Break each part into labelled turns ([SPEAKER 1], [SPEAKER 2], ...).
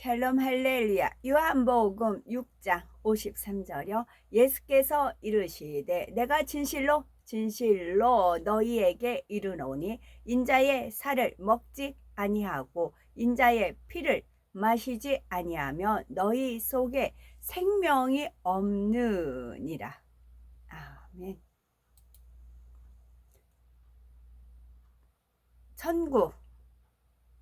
[SPEAKER 1] 샬롬 할렐루야. 요한복음 6장 53절요. 예수께서 이르시되 내가 진실로 너희에게 이르노니 인자의 살을 먹지 아니하고 인자의 피를 마시지 아니하면 너희 속에 생명이 없느니라. 아멘. 천국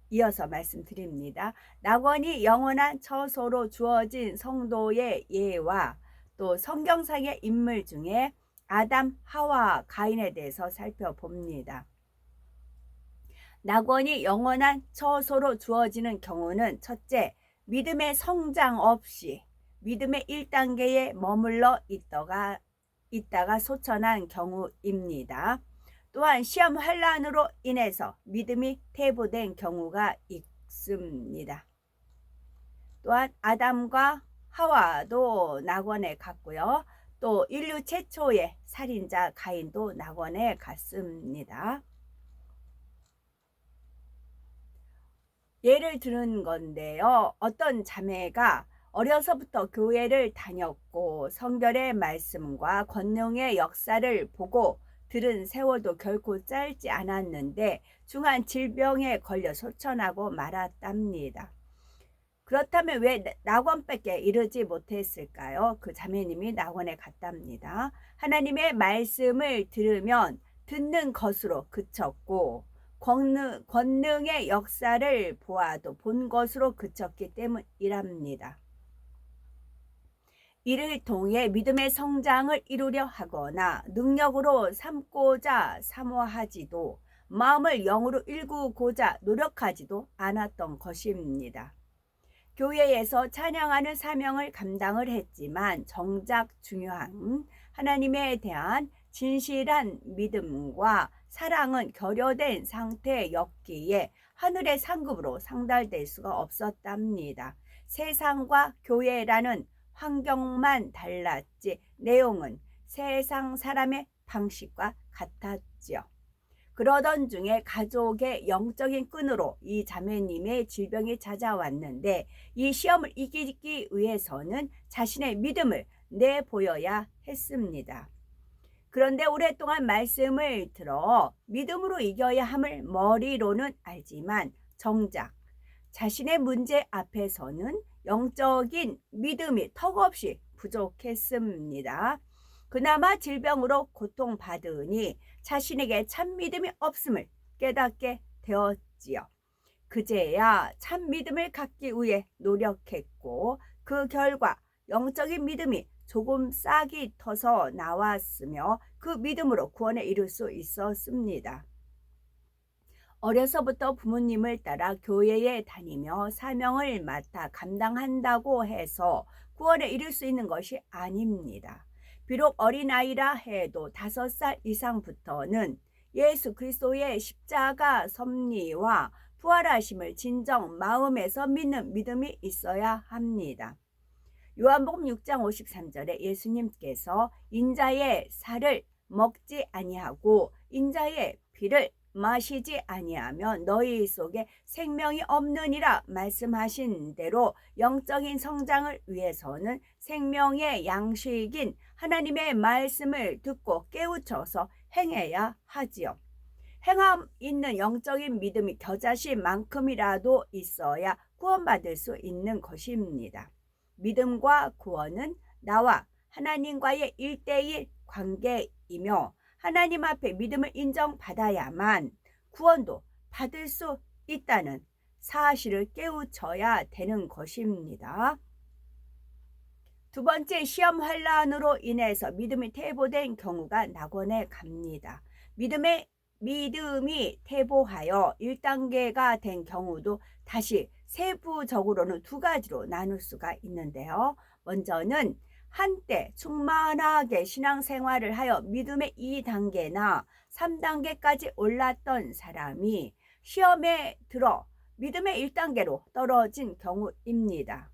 [SPEAKER 1] 이어서 말씀드립니다. 낙원이 영원한 처소로 주어진 성도의 예와 또 성경상의 인물 중에 아담, 하와, 가인에 대해서 살펴봅니다. 낙원이 영원한 처소로 주어지는 경우는 첫째, 믿음의 성장 없이 믿음의 1단계에 머물러 있다가 소천한 경우입니다. 또한 시험 환란으로 인해서 믿음이 퇴보된 경우가 있습니다. 또한 아담과 하와도 낙원에 갔고요. 또 인류 최초의 살인자 가인도 낙원에 갔습니다. 예를 들은 건데요. 어떤 자매가 어려서부터 교회를 다녔고 성결의 말씀과 권능의 역사를 보고 들은 세월도 결코 짧지 않았는데 중한 질병에 걸려 소천하고 말았답니다. 그렇다면 왜 낙원밖에 이르지 못했을까요? 그 자매님이 낙원에 갔답니다. 하나님의 말씀을 들으면 듣는 것으로 그쳤고 권능의 역사를 보아도 본 것으로 그쳤기 때문이랍니다. 이를 통해 믿음의 성장을 이루려 하거나 능력으로 삼고자 사모하지도 마음을 영으로 일구고자 노력하지도 않았던 것입니다. 교회에서 찬양하는 사명을 감당을 했지만 정작 중요한 하나님에 대한 진실한 믿음과 사랑은 결여된 상태였기에 하늘의 상급으로 상달될 수가 없었답니다. 세상과 교회라는 환경만 달랐지 내용은 세상 사람의 방식과 같았지요. 그러던 중에 가족의 영적인 끈으로 이 자매님의 질병이 찾아왔는데 이 시험을 이기기 위해서는 자신의 믿음을 내보여야 했습니다. 그런데 오랫동안 말씀을 들어 믿음으로 이겨야 함을 머리로는 알지만 정작 자신의 문제 앞에서는 영적인 믿음이 턱없이 부족했습니다. 그나마 질병으로 고통받으니 자신에게 참 믿음이 없음을 깨닫게 되었지요. 그제야 참 믿음을 갖기 위해 노력했고 그 결과 영적인 믿음이 조금 싹이 터서 나왔으며 그 믿음으로 구원에 이를 수 있었습니다. 어려서부터 부모님을 따라 교회에 다니며 사명을 맡아 감당한다고 해서 구원에 이를 수 있는 것이 아닙니다. 비록 어린아이라 해도 5살 이상부터는 예수 그리스도의 십자가 섭리와 부활하심을 진정 마음에서 믿는 믿음이 있어야 합니다. 요한복음 6장 53절에 예수님께서 인자의 살을 먹지 아니하고 인자의 피를 마시지 아니하면 너희 속에 생명이 없느니라 말씀하신 대로 영적인 성장을 위해서는 생명의 양식인 하나님의 말씀을 듣고 깨우쳐서 행해야 하지요. 행함 있는 영적인 믿음이 겨자씨만큼이라도 있어야 구원받을 수 있는 것입니다. 믿음과 구원은 나와 하나님과의 1:1 관계이며 하나님 앞에 믿음을 인정받아야만 구원도 받을 수 있다는 사실을 깨우쳐야 되는 것입니다. 두 번째, 시험 환란으로 인해서 믿음이 퇴보된 경우가 낙원에 갑니다. 믿음이 퇴보하여 1단계가 된 경우도 다시 세부적으로는 2가지로 나눌 수가 있는데요. 먼저는 한때 충만하게 신앙생활을 하여 믿음의 2단계나 3단계까지 올랐던 사람이 시험에 들어 믿음의 1단계로 떨어진 경우입니다.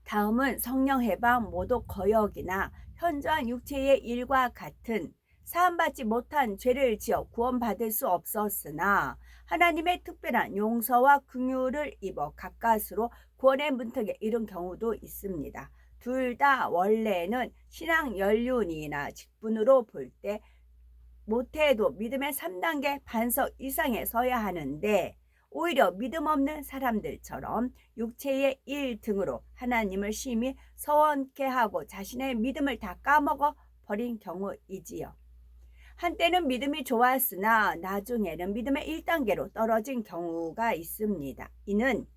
[SPEAKER 1] 다음은 성령 해방, 모독 거역이나 현저한 육체의 일과 같은 사함받지 못한 죄를 지어 구원받을 수 없었으나 하나님의 특별한 용서와 긍휼을 입어 가까스로 구원의 문턱에 이른 경우도 있습니다. 둘 다 원래는 신앙 연륜이나 직분으로 볼 때 못해도 믿음의 3단계 반석 이상에 서야 하는데, 오히려 믿음 없는 사람들처럼 육체의 일 등으로 하나님을 심히 서원케 하고 자신의 믿음을 다 까먹어 버린 경우이지요. 한때는 믿음이 좋았으나 나중에는 믿음의 1단계로 떨어진 경우가 있습니다. 이는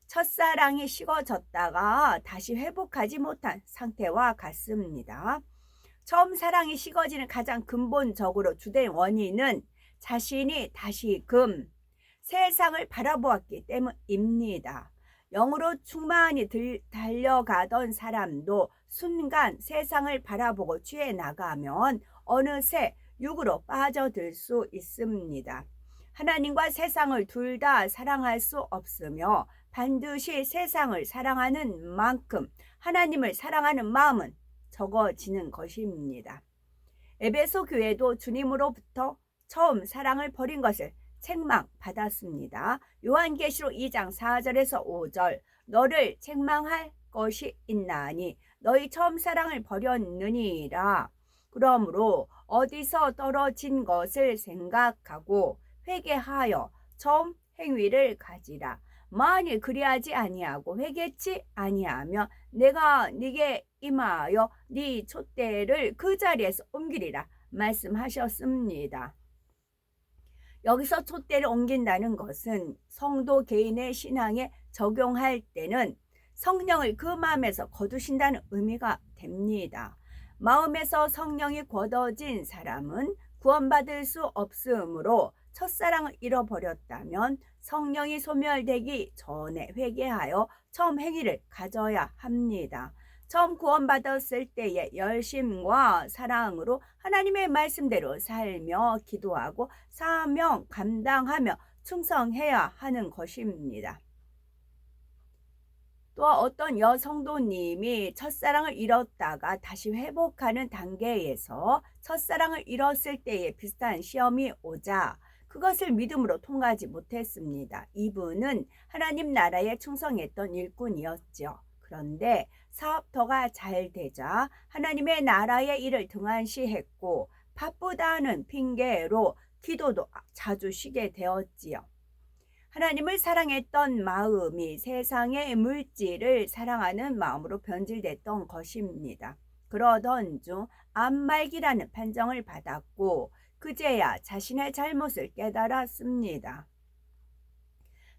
[SPEAKER 1] 첫사랑이 식어졌다가 다시 회복하지 못한 상태와 같습니다. 처음 사랑이 식어지는 가장 근본적으로 주된 원인은 자신이 다시금 세상을 바라보았기 때문입니다. 영으로 충만히 달려가던 사람도 순간 세상을 바라보고 취해 나가면 어느새 육으로 빠져들 수 있습니다. 하나님과 세상을 둘 다 사랑할 수 없으며 반드시 세상을 사랑하는 만큼 하나님을 사랑하는 마음은 적어지는 것입니다. 에베소 교회도 주님으로부터 처음 사랑을 버린 것을 책망받았습니다. 요한계시록 2장 4절에서 5절, 너를 책망할 것이 있나니 너희 처음 사랑을 버렸느니라. 그러므로 어디서 떨어진 것을 생각하고 회개하여 처음 행위를 가지라. 만일 그리하지 아니하고 회개치 아니하며 내가 네게 임하여 네 촛대를 그 자리에서 옮기리라 말씀하셨습니다. 여기서 촛대를 옮긴다는 것은 성도 개인의 신앙에 적용할 때는 성령을 그 마음에서 거두신다는 의미가 됩니다. 마음에서 성령이 걷어진 사람은 구원받을 수 없으므로 첫사랑을 잃어버렸다면 성령이 소멸되기 전에 회개하여 처음 행위를 가져야 합니다. 처음 구원받았을 때의 열심과 사랑으로 하나님의 말씀대로 살며 기도하고 사명 감당하며 충성해야 하는 것입니다. 또 어떤 여성도님이 첫사랑을 잃었다가 다시 회복하는 단계에서 첫사랑을 잃었을 때의 비슷한 시험이 오자 그것을 믿음으로 통과하지 못했습니다. 이분은 하나님 나라에 충성했던 일꾼이었죠. 그런데 사업터가 잘 되자 하나님의 나라의 일을 등한시했고 바쁘다는 핑계로 기도도 자주 쉬게 되었지요. 하나님을 사랑했던 마음이 세상의 물질을 사랑하는 마음으로 변질됐던 것입니다. 그러던 중 암말기라는 판정을 받았고 그제야 자신의 잘못을 깨달았습니다.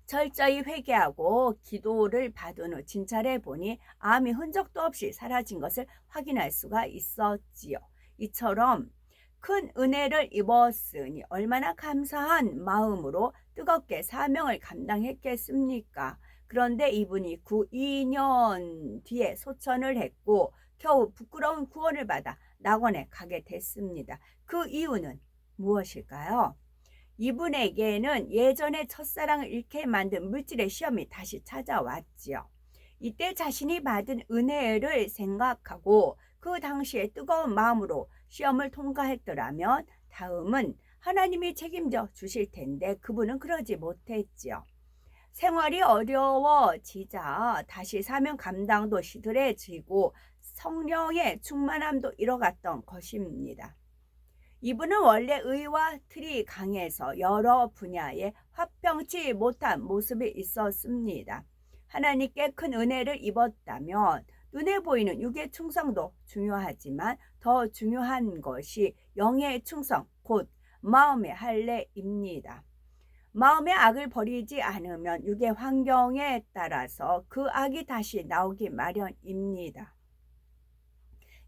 [SPEAKER 1] 철저히 회개하고 기도를 받은 후 진찰해 보니 암이 흔적도 없이 사라진 것을 확인할 수가 있었지요. 이처럼 큰 은혜를 입었으니 얼마나 감사한 마음으로 뜨겁게 사명을 감당했겠습니까? 그런데 이분이 2년 뒤에 소천을 했고 겨우 부끄러운 구원을 받아 낙원에 가게 됐습니다. 그 이유는 무엇일까요? 이분에게는 예전에 첫사랑을 잃게 만든 물질의 시험이 다시 찾아왔지요. 이때 자신이 받은 은혜를 생각하고 그 당시에 뜨거운 마음으로 시험을 통과했더라면 다음은 하나님이 책임져 주실 텐데 그분은 그러지 못했지요. 생활이 어려워지자 다시 사명 감당도 시들해지고 성령의 충만함도 잃어갔던 것입니다. 이분은 원래 의와 틀이 강해서 여러 분야에 화평치 못한 모습이 있었습니다. 하나님께 큰 은혜를 입었다면 눈에 보이는 육의 충성도 중요하지만 더 중요한 것이 영의 충성, 곧 마음의 할례입니다. 마음의 악을 버리지 않으면 육의 환경에 따라서 그 악이 다시 나오기 마련입니다.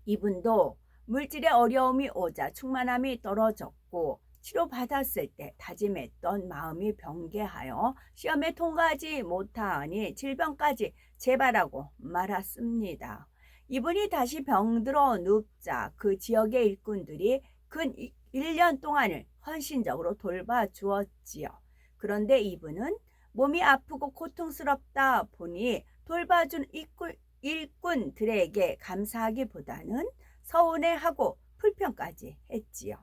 [SPEAKER 1] 이분도 물질의 어려움이 오자 충만함이 떨어졌고 치료받았을 때 다짐했던 마음이 병개하여 시험에 통과하지 못하니 질병까지 재발하고 말았습니다. 이분이 다시 병들어 눕자 그 지역의 일꾼들이 근 1년 동안을 헌신적으로 돌봐주었지요. 그런데 이분은 몸이 아프고 고통스럽다 보니 돌봐준 일꾼들에게 감사하기보다는 서운해하고 불평까지 했지요.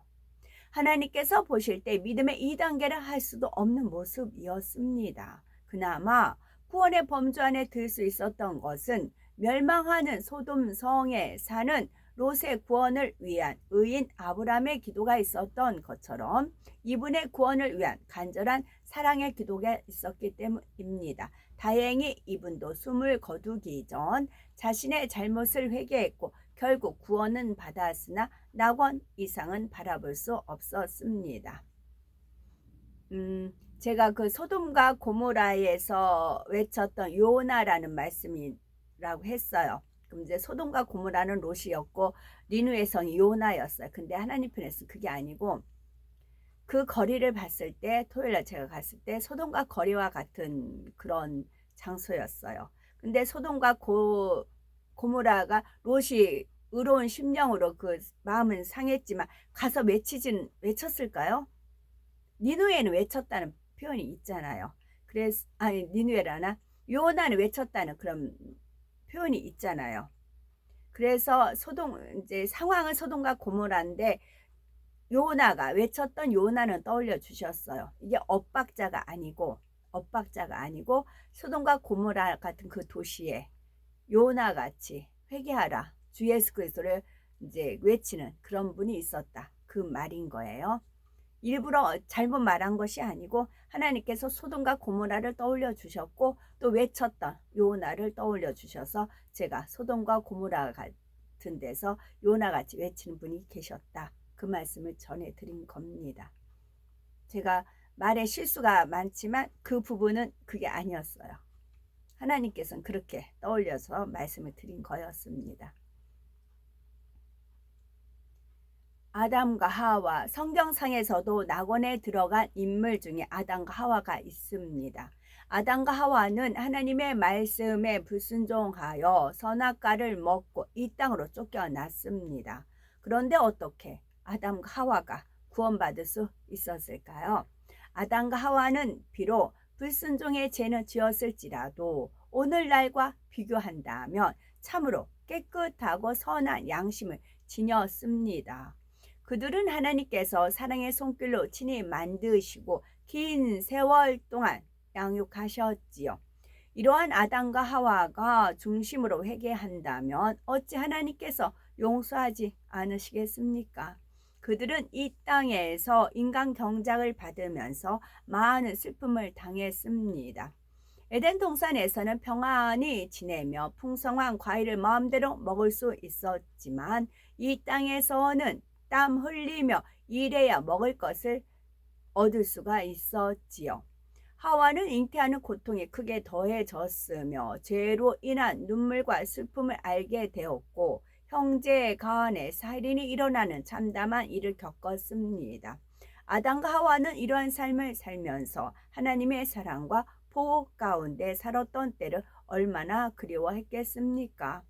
[SPEAKER 1] 하나님께서 보실 때 믿음의 2단계를 할 수도 없는 모습이었습니다. 그나마 구원의 범주 안에 들 수 있었던 것은 멸망하는 소돔 성에 사는 롯의 구원을 위한 의인 아브라함의 기도가 있었던 것처럼 이분의 구원을 위한 간절한 사랑의 기도가 있었기 때문입니다. 다행히 이분도 숨을 거두기 전 자신의 잘못을 회개했고 결국 구원은 받았으나 낙원 이상은 바라볼 수 없었습니다. 제가 그 소돔과 고모라에서 외쳤던 요나라는 말씀이라고 했어요. 그럼 이제 소돔과 고모라는 롯이었고 니누의 성이 요나였어요. 근데 하나님 편에서 그게 아니고 그 거리를 봤을 때 토요일날 제가 갔을 때 소돔과 거리와 같은 그런 장소였어요. 근데 소돔과 고모라가 롯이 의로운 심령으로 그 마음은 상했지만 가서 외쳤을까요? 니누에는 외쳤다는 표현이 있잖아요. 그래서 아니 니누에라나 요나는 외쳤다는 그런 표현이 있잖아요. 그래서 이제 상황은 소돔과 고모라인데 요나가 외쳤던 요나는 떠올려 주셨어요. 이게 엇박자가 아니고 소돔과 고모라 같은 그 도시에 요나 같이 회개하라 주 예수 그리스도를 이제 외치는 그런 분이 있었다. 그 말인 거예요. 일부러 잘못 말한 것이 아니고 하나님께서 소돔과 고모라를 떠올려 주셨고 또 외쳤던 요나를 떠올려 주셔서 제가 소돔과 고모라 같은 데서 요나같이 외치는 분이 계셨다. 그 말씀을 전해드린 겁니다. 제가 말에 실수가 많지만 그 부분은 그게 아니었어요. 하나님께서는 그렇게 떠올려서 말씀을 드린 거였습니다. 아담과 하와, 성경상에서도 낙원에 들어간 인물 중에 아담과 하와가 있습니다. 아담과 하와는 하나님의 말씀에 불순종하여 선악과를 먹고 이 땅으로 쫓겨났습니다. 그런데 어떻게 아담과 하와가 구원받을 수 있었을까요? 아담과 하와는 비록 불순종의 죄는 지었을지라도 오늘날과 비교한다면 참으로 깨끗하고 선한 양심을 지녔습니다. 그들은 하나님께서 사랑의 손길로 친히 만드시고 긴 세월 동안 양육하셨지요. 이러한 아담과 하와가 중심으로 회개한다면 어찌 하나님께서 용서하지 않으시겠습니까? 그들은 이 땅에서 인간 경작을 받으면서 많은 슬픔을 당했습니다. 에덴 동산에서는 평안히 지내며 풍성한 과일을 마음대로 먹을 수 있었지만 이 땅에서는 땀 흘리며 일해야 먹을 것을 얻을 수가 있었지요. 하와는 잉태하는 고통이 크게 더해졌으며 죄로 인한 눈물과 슬픔을 알게 되었고 형제 간에 살인이 일어나는 참담한 일을 겪었습니다. 아담과 하와는 이러한 삶을 살면서 하나님의 사랑과 보호 가운데 살았던 때를 얼마나 그리워했겠습니까?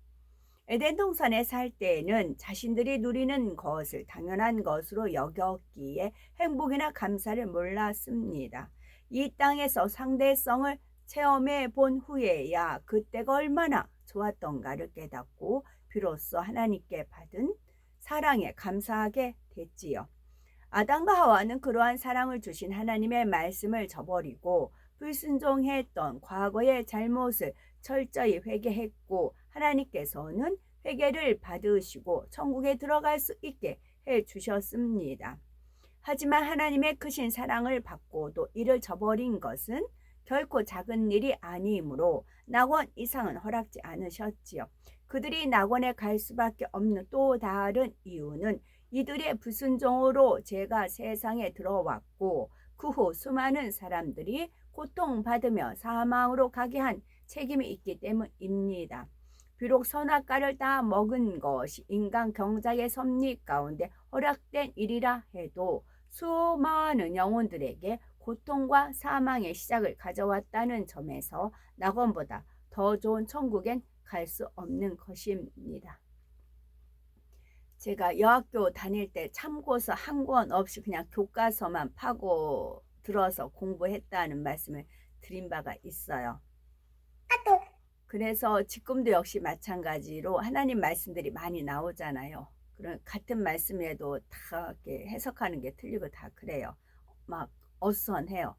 [SPEAKER 1] 에덴 동산에 살 때에는 자신들이 누리는 것을 당연한 것으로 여겼기에 행복이나 감사를 몰랐습니다. 이 땅에서 상대성을 체험해 본 후에야 그때가 얼마나 좋았던가를 깨닫고 비로소 하나님께 받은 사랑에 감사하게 됐지요. 아담과 하와는 그러한 사랑을 주신 하나님의 말씀을 저버리고 불순종했던 과거의 잘못을 철저히 회개했고 하나님께서는 회개를 받으시고 천국에 들어갈 수 있게 해주셨습니다. 하지만 하나님의 크신 사랑을 받고도 이를 저버린 것은 결코 작은 일이 아니므로 낙원 이상은 허락지 않으셨지요. 그들이 낙원에 갈 수밖에 없는 또 다른 이유는 이들의 불순종으로 죄가 세상에 들어왔고 그 후 수많은 사람들이 고통받으며 사망으로 가게 한 책임이 있기 때문입니다. 비록 선악과를 다 먹은 것이 인간 경작의 섭리 가운데 허락된 일이라 해도 수많은 영혼들에게 고통과 사망의 시작을 가져왔다는 점에서 낙원보다 더 좋은 천국엔 갈 수 없는 것입니다. 제가 여학교 다닐 때 참고서 한 권 없이 그냥 교과서만 파고 들어서 공부했다는 말씀을 드린 바가 있어요. 그래서 지금도 역시 마찬가지로 하나님 말씀들이 많이 나오잖아요. 그런 같은 말씀에도 다 이렇게 해석하는 게 틀리고 다 그래요. 막 어수선해요.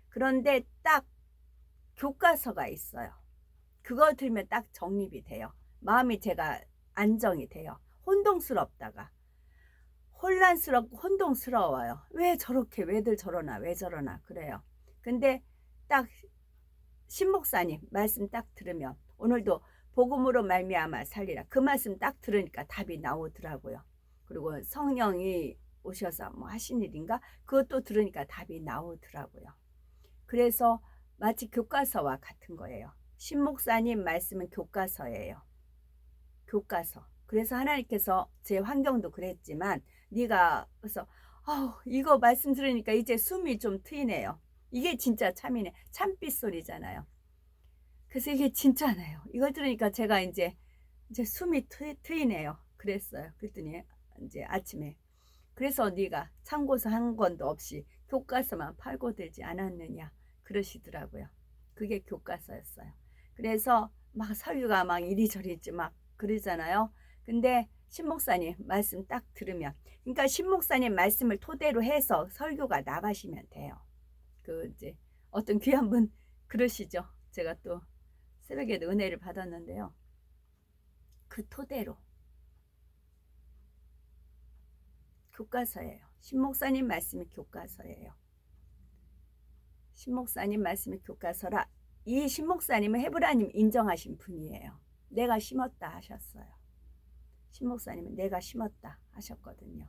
[SPEAKER 1] 그런데 딱 교과서가 있어요. 그거 들면 딱 정립이 돼요. 마음이 제가 안정이 돼요. 혼동스럽다가 혼란스럽고 혼동스러워요. 왜 저렇게 왜들 저러나 왜 저러나 그래요. 근데 딱 신목사님 말씀 딱 들으면 오늘도 복음으로 말미암아 살리라 그 말씀 딱 들으니까 답이 나오더라고요. 그리고 성령이 오셔서 뭐 하신 일인가 그것도 들으니까 답이 나오더라고요. 그래서 마치 교과서와 같은 거예요. 신목사님 말씀은 교과서예요. 교과서. 그래서 하나님께서 제 환경도 그랬지만 네가 그래서 이거 말씀 들으니까 이제 숨이 좀 트이네요. 이게 진짜 참이네. 참빛 소리잖아요. 그래서 이게 진짜네요. 이걸 들으니까 제가 이제 숨이 트이네요. 그랬어요. 그랬더니 이제 아침에 그래서 네가 참고서 한 권도 없이 교과서만 팔고 들지 않았느냐 그러시더라고요. 그게 교과서였어요. 그래서 막 설교가 막 이리저리 막 그러잖아요. 근데 신목사님 말씀 딱 들으면 그러니까 신목사님 말씀을 토대로 해서 설교가 나가시면 돼요. 그 이제 어떤 귀한 분 그러시죠. 제가 또 새벽에도 은혜를 받았는데요. 그 토대로 교과서예요. 신목사님 말씀이 교과서예요. 신목사님 말씀이 교과서라. 이 신목사님은 헤브라님 인정하신 분이에요. 내가 심었다 하셨어요. 신목사님은 내가 심었다 하셨거든요.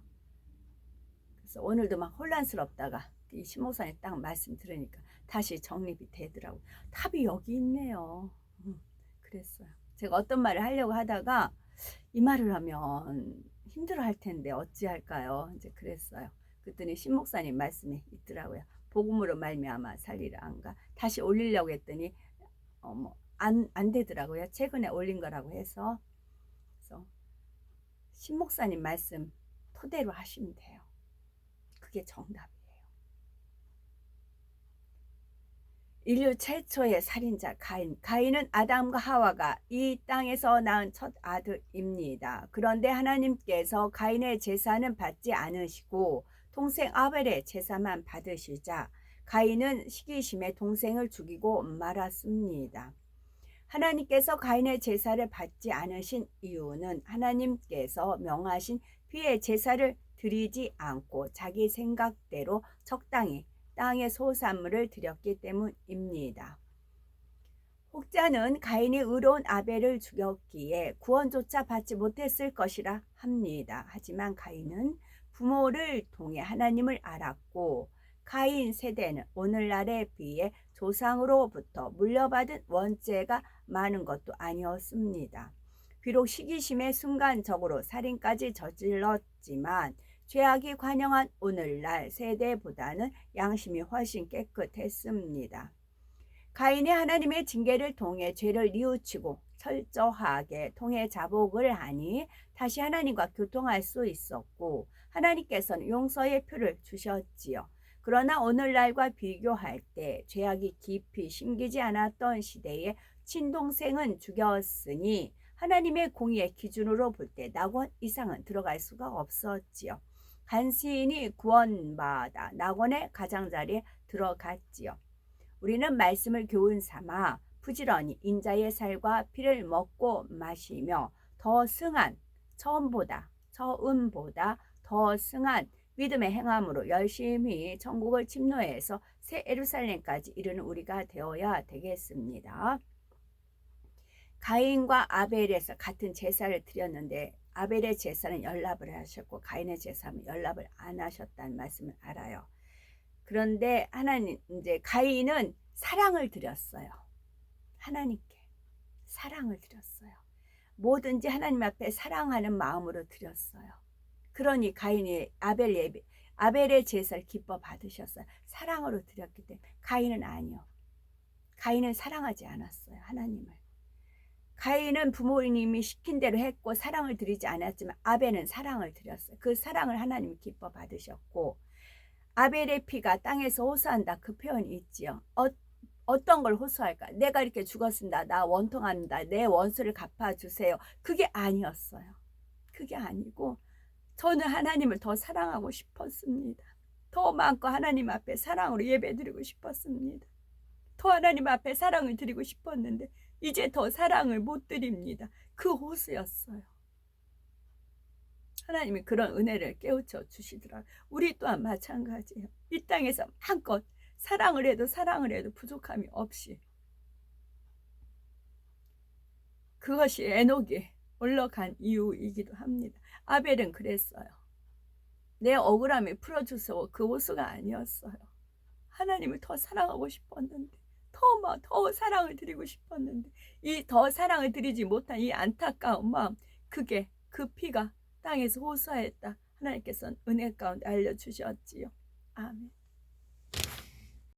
[SPEAKER 1] 그래서 오늘도 막 혼란스럽다가 이 신목사님 딱 말씀 들으니까 다시 정립이 되더라고요. 답이 여기 있네요. 그랬어요. 제가 어떤 말을 하려고 하다가 이 말을 하면 힘들어 할 텐데 어찌할까요? 이제 그랬어요. 그랬더니 신목사님 말씀이 있더라고요. 복음으로 말미암아 살리라인가 다시 올리려고 했더니 안 되더라고요. 최근에 올린 거라고 해서. 그래서 신목사님 말씀 토대로 하시면 돼요. 그게 정답이에요. 인류 최초의 살인자 가인. 가인은 아담과 하와가 이 땅에서 낳은 첫 아들입니다. 그런데 하나님께서 가인의 제사는 받지 않으시고 동생 아벨의 제사만 받으시자 가인은 시기심에 동생을 죽이고 말았습니다. 하나님께서 가인의 제사를 받지 않으신 이유는 하나님께서 명하신 피의 제사를 드리지 않고 자기 생각대로 적당히 땅의 소산물을 드렸기 때문입니다. 혹자는 가인이 의로운 아벨을 죽였기에 구원조차 받지 못했을 것이라 합니다. 하지만 가인은 부모를 통해 하나님을 알았고 가인 세대는 오늘날에 비해 조상으로부터 물려받은 원죄가 많은 것도 아니었습니다. 비록 시기심에 순간적으로 살인까지 저질렀지만 죄악이 관영한 오늘날 세대보다는 양심이 훨씬 깨끗했습니다. 가인이 하나님의 징계를 통해 죄를 뉘우치고 철저하게 통해 자복을 하니 다시 하나님과 교통할 수 있었고 하나님께서는 용서의 표를 주셨지요. 그러나 오늘날과 비교할 때 죄악이 깊이 심기지 않았던 시대에 친동생은 죽였으니 하나님의 공의의 기준으로 볼 때 낙원 이상은 들어갈 수가 없었지요. 간신히 구원받아 낙원의 가장자리에 들어갔지요. 우리는 말씀을 교훈 삼아 부지런히 인자의 살과 피를 먹고 마시며 더 승한 처음보다 더 승한 믿음의 행함으로 열심히 천국을 침노해서 새 예루살렘까지 이르는 우리가 되어야 되겠습니다. 가인과 아벨에서 같은 제사를 드렸는데 아벨의 제사는 연락을 하셨고 가인의 제사는 연락을 안 하셨다는 말씀을 알아요. 그런데 하나님 이제 가인은 사랑을 드렸어요. 하나님께 사랑을 드렸어요. 뭐든지 하나님 앞에 사랑하는 마음으로 드렸어요. 그러니 가인이 아벨의 제사를 기뻐 받으셨어요. 사랑으로 드렸기 때문에. 가인은 아니요. 가인은 사랑하지 않았어요. 하나님을. 가인은 부모님이 시킨 대로 했고 사랑을 드리지 않았지만 아벨은 사랑을 드렸어요. 그 사랑을 하나님이 기뻐 받으셨고 아벨의 피가 땅에서 호소한다. 그 표현이 있지요. 어떤 걸 호소할까? 내가 이렇게 죽었습니다. 나 원통합니다. 내 원수를 갚아주세요. 그게 아니었어요. 그게 아니고 저는 하나님을 더 사랑하고 싶었습니다. 더 많고 하나님 앞에 사랑으로 예배드리고 싶었습니다. 더 하나님 앞에 사랑을 드리고 싶었는데 이제 더 사랑을 못 드립니다. 그 호수였어요. 하나님이 그런 은혜를 깨우쳐 주시더라고요. 우리 또한 마찬가지예요. 이 땅에서 마음껏 사랑을 해도 부족함이 없이, 그것이 에녹이 올라간 이유이기도 합니다. 아벨은 그랬어요. 내 억울함이 풀어주서 그 호수가 아니었어요. 하나님을 더 사랑하고 싶었는데, 더 사랑을 드리고 싶었는데, 이 더 사랑을 드리지 못한 이 안타까운 마음, 그 피가 땅에서 호소하였다. 하나님께서는 은혜 가운데 알려주셨지요. 아멘.